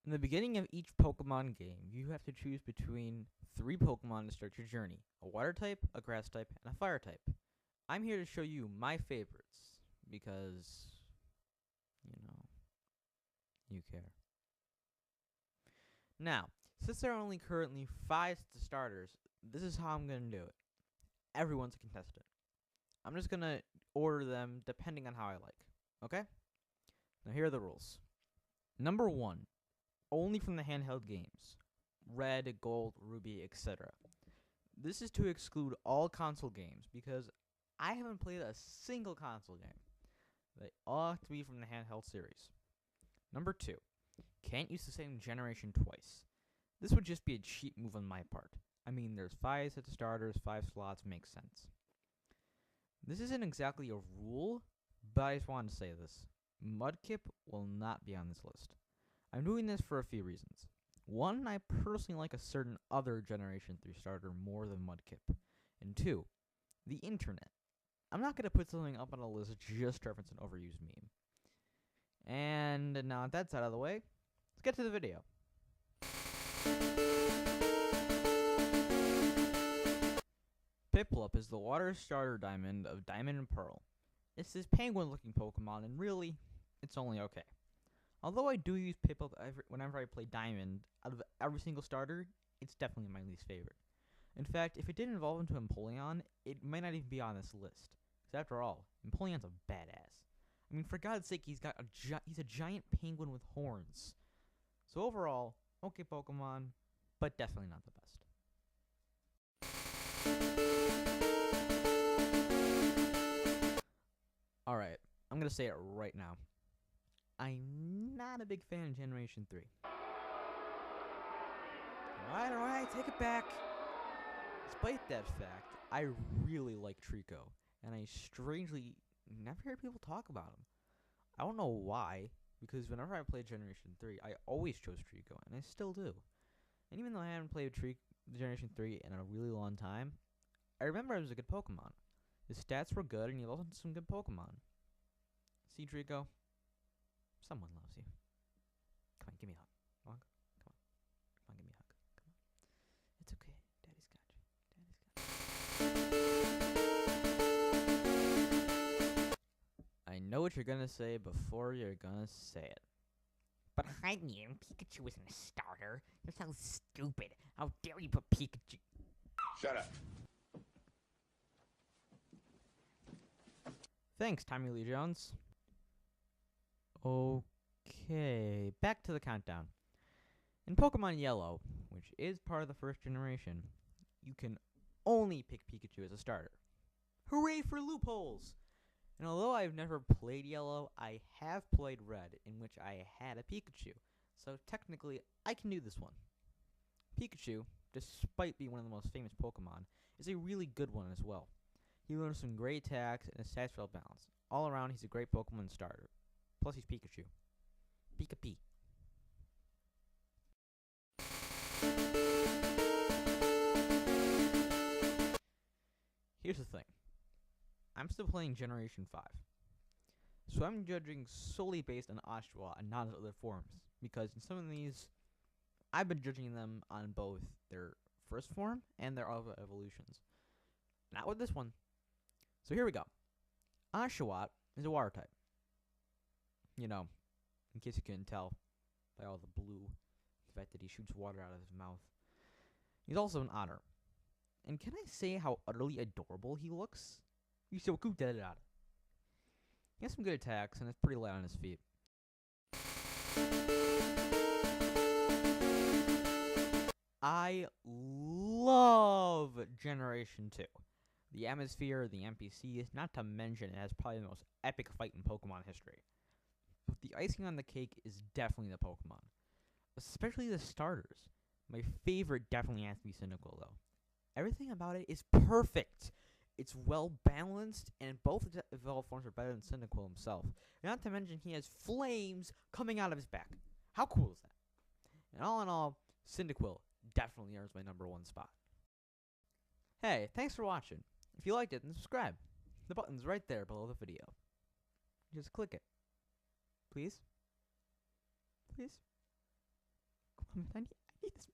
In the beginning of each Pokemon game, you have to choose between 3 Pokemon to start your journey: a water type, a grass type, and a fire type. I'm here to show you my favorites, because, you care. Now, since there are only currently 5 starters, this is how I'm going to do it. Everyone's a contestant. I'm just going to order them depending on how I like, okay? Now here are the rules. Number 1. Only from the handheld games. Red, Gold, Ruby, etc. This is to exclude all console games because I haven't played a single console game. They all have to be from the handheld series. Number 2. Can't use the same generation twice. This would just be a cheap move on my part. I mean, there's 5 sets of starters, 5 slots, makes sense. This isn't exactly a rule, but I just wanted to say this. Mudkip will not be on this list. I'm doing this for a few reasons. 1, I personally like a certain other Generation 3 starter more than Mudkip. And 2, the internet. I'm not going to put something up on a list just to reference an overused meme. And now that that's out of the way, let's get to the video. Piplup is the water starter diamond of Diamond and Pearl. It's this penguin-looking Pokemon, and really, it's only okay. Although I do use Piplup whenever I play Diamond, out of every single starter, it's definitely my least favorite. In fact, if it didn't evolve into Empoleon, it might not even be on this list. Because after all, Empoleon's a badass. I mean, for God's sake, he's a giant penguin with horns. So overall, okay Pokemon, but definitely not the best. Alright, I'm gonna say it right now. I'm not a big fan of Generation 3. Alright, take it back. Despite that fact, I really like Trico, and I strangely never hear people talk about him. I don't know why, because whenever I played Generation 3, I always chose Trico, and I still do. And even though I haven't played Generation 3 in a really long time, I remember it was a good Pokemon. His stats were good, and he evolved into some good Pokemon. See, Trico? Someone loves you. Come on, give me a hug. Come on, give me a hug. Come on. It's okay. Daddy's got you. Daddy's got you. I know what you're gonna say before you're gonna say it. But I mean, Pikachu isn't a starter. You're so stupid. How dare you put Pikachu... Shut up. Thanks, Tommy Lee Jones. Okay, back to the countdown. In Pokemon Yellow, which is part of the first generation, you can only pick Pikachu as a starter. Hooray for loopholes! And although I've never played Yellow, I have played Red, in which I had a Pikachu. So technically, I can do this one. Pikachu, despite being one of the most famous Pokemon, is a really good one as well. He learns some great attacks and his stats well balanced. All around, he's a great Pokemon starter. Plus, he's Pikachu. Pika-Pee. Here's the thing. I'm still playing Generation 5. So I'm judging solely based on Oshawott and not other forms. Because in some of these, I've been judging them on both their first form and their other evolutions. Not with this one. So here we go. Oshawott is a water type. You know, in case you couldn't tell by all the blue, the fact that he shoots water out of his mouth. He's also an otter. And can I say how utterly adorable he looks? He's so cute. He has some good attacks and is pretty light on his feet. I love Generation 2. The atmosphere, the NPCs, not to mention it has probably the most epic fight in Pokemon history. But the icing on the cake is definitely the Pokemon. Especially the starters. My favorite definitely has to be Cyndaquil, though. Everything about it is perfect. It's well balanced, and both evolved forms are better than Cyndaquil himself. Not to mention he has flames coming out of his back. How cool is that? And all in all, Cyndaquil definitely earns my #1 spot. Hey, thanks for watching. If you liked it, then subscribe. The button's right there below the video. Just click it. Please? Please? I need this